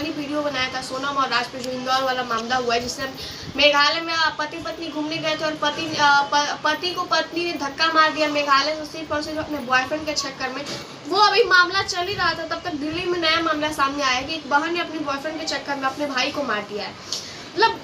कल ही वीडियो बनाया था सोनम और राज पे जो इंदौर वाला मामला हुआ है, जिससे मेघालय में पति पत्नी घूमने गए थे और पति को पत्नी ने धक्का मार दिया मेघालय से सिर्फ और सिर्फ अपने बॉयफ्रेंड के चक्कर में। वो अभी मामला चल ही रहा था, तब तक दिल्ली में नया मामला सामने आया कि एक बहन ने अपने बॉयफ्रेंड के चक्कर में अपने भाई को मार दिया है। मतलब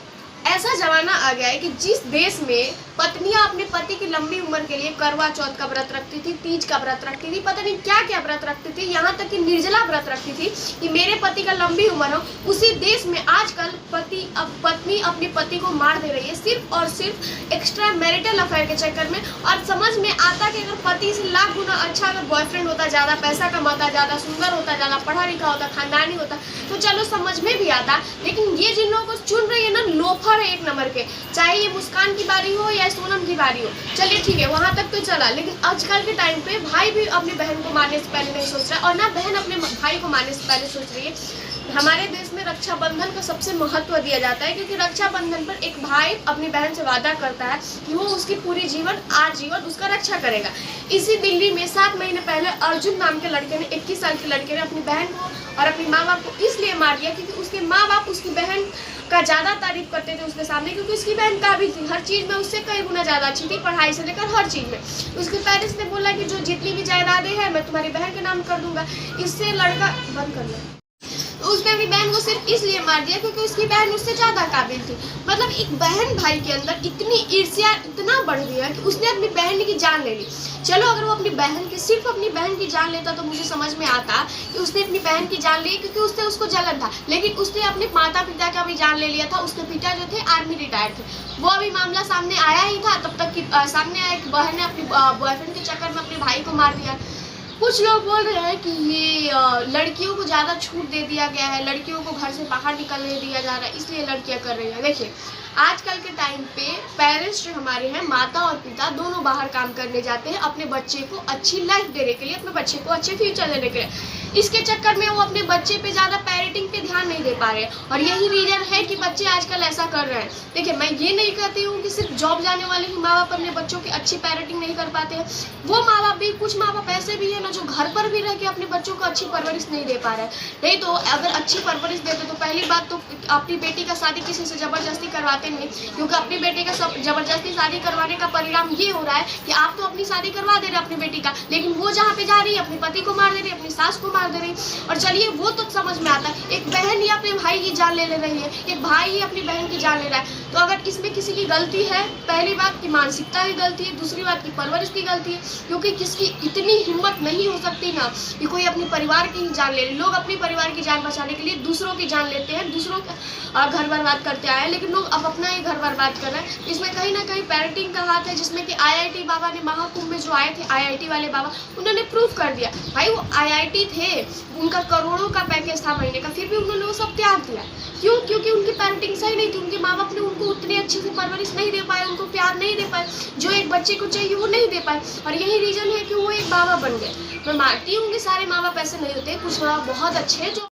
ऐसा जमाना आ गया है कि जिस देश में पत्नियां अपने पति की लंबी उम्र के लिए करवा चौथ का व्रत रखती थी, तीज का व्रत रखती थी, पता नहीं क्या क्या व्रत रखती थी, यहाँ तक कि निर्जला व्रत रखती थी कि मेरे पति का लंबी उम्र हो, उसी देश में आजकल पत्नी अपने पति को मार दे रही है सिर्फ और सिर्फ एक्स्ट्रा मैरिटल अफेयर के चक्कर में। और समझ में आता कि अगर पति से लाख गुना अच्छा अगर बॉयफ्रेंड होता, ज़्यादा पैसा कमाता, ज़्यादा सुंदर होता, ज़्यादा पढ़ा लिखा होता, खानदानी होता, तो चलो समझ में भी आता। लेकिन ये जिन लोगों को चुन रही है ना, लोफर है एक नंबर के, चाहे ये मुस्कान की बारी हो या सोनम की बारी हो, चलिए ठीक है वहां तक तो चला। लेकिन आजकल के टाइम पे भाई भी अपनी बहन को मारने से पहले नहीं सोच रहा, और ना बहन अपने भाई को मारने से पहले सोच रही है। हमारे देश में रक्षाबंधन का सबसे महत्व दिया जाता है, क्योंकि रक्षाबंधन पर एक भाई अपनी बहन से वादा करता है कि वो उसकी पूरी जीवन आजीवन उसका रक्षा करेगा। इसी दिल्ली में 7 महीने पहले अर्जुन नाम के लड़के ने, 21 साल के लड़के ने अपनी बहन को और अपने माँ बाप को इसलिए मार दिया क्योंकि उसके माँ बाप उसकी बहन का ज़्यादा तारीफ करते थे उसके सामने, क्योंकि उसकी बहन काबिल थी, हर चीज़ में उससे कई गुना ज़्यादा अच्छी थी, पढ़ाई से लेकर हर चीज़ में। उसके पेरेंट्स ने बोला कि जो जितनी भी जायदादें हैं मैं तुम्हारी बहन के नाम कर दूंगा। इससे लड़का बंद कर लो। तो उसने अपनी बहन को सिर्फ इसलिए मार दिया क्योंकि उसकी बहन उससे ज़्यादा काबिल थी। मतलब एक बहन भाई के अंदर इतनी ईर्ष्या इतना बढ़ गया कि उसने अपनी बहन की जान ले ली। चलो अगर वो अपनी बहन की, सिर्फ अपनी बहन की जान लेता तो मुझे समझ में आता कि उसने अपनी बहन की जान ली क्योंकि उससे उसको जलन था, लेकिन उसने अपने माता पिता का भी जान ले लिया था। उसके पिता जो थे आर्मी रिटायर्ड थे, वो अभी मामला सामने आया ही था, तब तक कि सामने आया कि बहन ने अपनी बॉयफ्रेंड के चक्कर में अपने भाई को मार दिया। कुछ लोग बोल रहे हैं कि ये लड़कियों को ज़्यादा छूट दे दिया गया है, लड़कियों को घर से बाहर निकलने दिया जा रहा है, इसलिए लड़कियां कर रही हैं। देखिए आजकल के टाइम पे पेरेंट्स जो हमारे हैं, माता और पिता दोनों बाहर काम करने जाते हैं अपने बच्चे को अच्छी लाइफ देने के लिए, अपने बच्चे को अच्छे फ्यूचर देने के लिए। इसके चक्कर में वो अपने बच्चे पे ज़्यादा पेरेंटिंग पे ध्यान नहीं दे पा रहे हैं, और यही रीज़न है कि बच्चे आजकल ऐसा कर रहे हैं। देखिए मैं ये नहीं कहती हूँ कि सिर्फ जॉब जाने वाले ही माँ बाप अपने बच्चों की अच्छी पेरेंटिंग नहीं कर पाते हैं। वो माँ बाप भी, कुछ माँ बाप ऐसे भी है ना जो घर पर भी रह के अपने बच्चों को अच्छी परवरिश नहीं दे पा रहे हैं। नहीं तो अगर अच्छी परवरिश देते तो पहली बात तो अपनी बेटी का शादी किसी से ज़बरदस्ती करवाते नहीं, क्योंकि अपनी बेटी का ज़बरदस्ती शादी करवाने का परिणाम ये हो रहा है कि आप तो अपनी शादी करवा दे रहे अपनी बेटी का, लेकिन वो जहाँ पे जा रही है अपने पति को मार दे रही है, अपनी सास को मार दे रही है। और चलिए वो तो समझ में आता है, एक बहन ही अपने भाई की जान ले रही है, एक भाई ही अपनी बहन की जान ले रहा है। तो अगर इसमें किसी की गलती है, पहली बात की मानसिकता की गलती है, दूसरी बात की परवरिश की गलती है, क्योंकि किसकी इतनी हिम्मत नहीं हो सकती ना कि कोई अपने परिवार की ही जान ले। लोग अपने परिवार की जान बचाने के लिए दूसरों की जान लेते हैं, दूसरों का घर बर्बाद करते आए, लेकिन लोग अब अपना ही घर बर्बाद कर रहे हैं। इसमें कहीं ना कहीं पेरेंटिंग का हाथ है, जिसमें कि IIT बाबा ने, महाकुंभ में जो आए थे IIT वाले बाबा, उन्होंने प्रूफ कर दिया। भाई वो IIT थे, उनका करोड़ों का पैकेज था महीने का, फिर भी उन्होंने वो सब त्याग दिया। क्यों? क्योंकि उनकी पेरेंटिंग सही नहीं थी, उनके माँ बाप ने उनको उतने अच्छे से परवरिश नहीं दे पाए, उनको प्यार नहीं दे पाए, जो एक बच्चे को चाहिए वो नहीं दे पाए, और यही रीज़न है कि वो एक बाबा बन गए। मैं मानती हूँ कि सारे माँ बाप ऐसे नहीं होते, कुछ माँ बाप बहुत अच्छे हैं जो,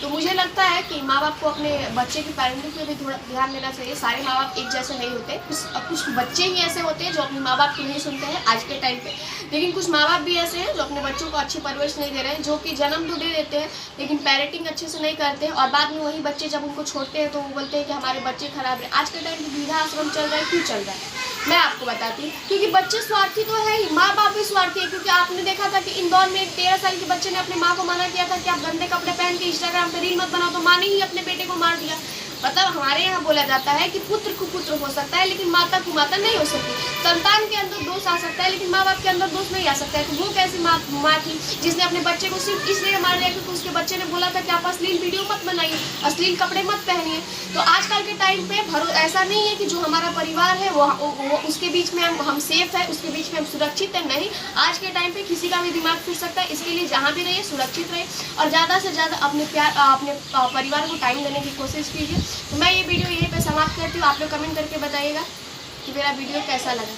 तो मुझे लगता है कि माँ बाप को अपने बच्चे की पेरेंटिंग पे भी थोड़ा ध्यान देना चाहिए। सारे माँ बाप एक जैसे नहीं होते, कुछ बच्चे ही ऐसे होते हैं जो अपने माँ बाप की नहीं सुनते हैं आज के टाइम पे, लेकिन कुछ माँ बाप भी ऐसे हैं जो अपने बच्चों को अच्छी परवरिश नहीं दे रहे हैं, जो कि जन्म तो दे देते हैं लेकिन पेरेंटिंग अच्छे से नहीं करते हैं, और बाद में वही बच्चे जब उनको छोड़ते हैं तो वो बोलते हैं कि हमारे बच्चे खराब है। आज के टाइम पे वृद्धा आश्रम चल रहा है, क्यों चल रहा है मैं आपको बताती हूँ, क्योंकि बच्चे स्वार्थी तो है ही, माँ बाप भी स्वार्थी है। क्योंकि आपने देखा था कि इंदौर में एक 13 साल के बच्चे ने अपनी माँ को मना किया था कि आप गंदे कपड़े पहन के इंस्टाग्राम पे रील मत बनाओ, तो माँ ने ही अपने बेटे को मार दिया। मतलब हमारे यहाँ बोला जाता है कि पुत्र को पुत्र हो सकता है लेकिन माता को माता नहीं हो सकती। संतान के अंदर दोष आ सकता है लेकिन माँ बाप के अंदर दोष नहीं आ सकता है। तो वो कैसी माँ थी जिसने अपने बच्चे को सिर्फ इसलिए मार दिया क्योंकि उसके बच्चे ने बोला था कि आप अश्लील वीडियो मत बनाइए, अश्लील कपड़े मत पहनिए। तो आजकल के टाइम पे ऐसा नहीं है कि जो हमारा परिवार है वो उसके बीच में हम सेफ है, उसके बीच में हम सुरक्षित है, नहीं। आज के टाइम पे किसी का भी दिमाग फिर सकता है, इसके लिए जहाँ भी रहिए सुरक्षित रहे और ज़्यादा से ज़्यादा अपने परिवार को टाइम देने की कोशिश कीजिए। तो मैं ये वीडियो यहीं पे समाप्त करती हूँ। आप लोग कमेंट करके बताइएगा कि मेरा वीडियो कैसा लगा।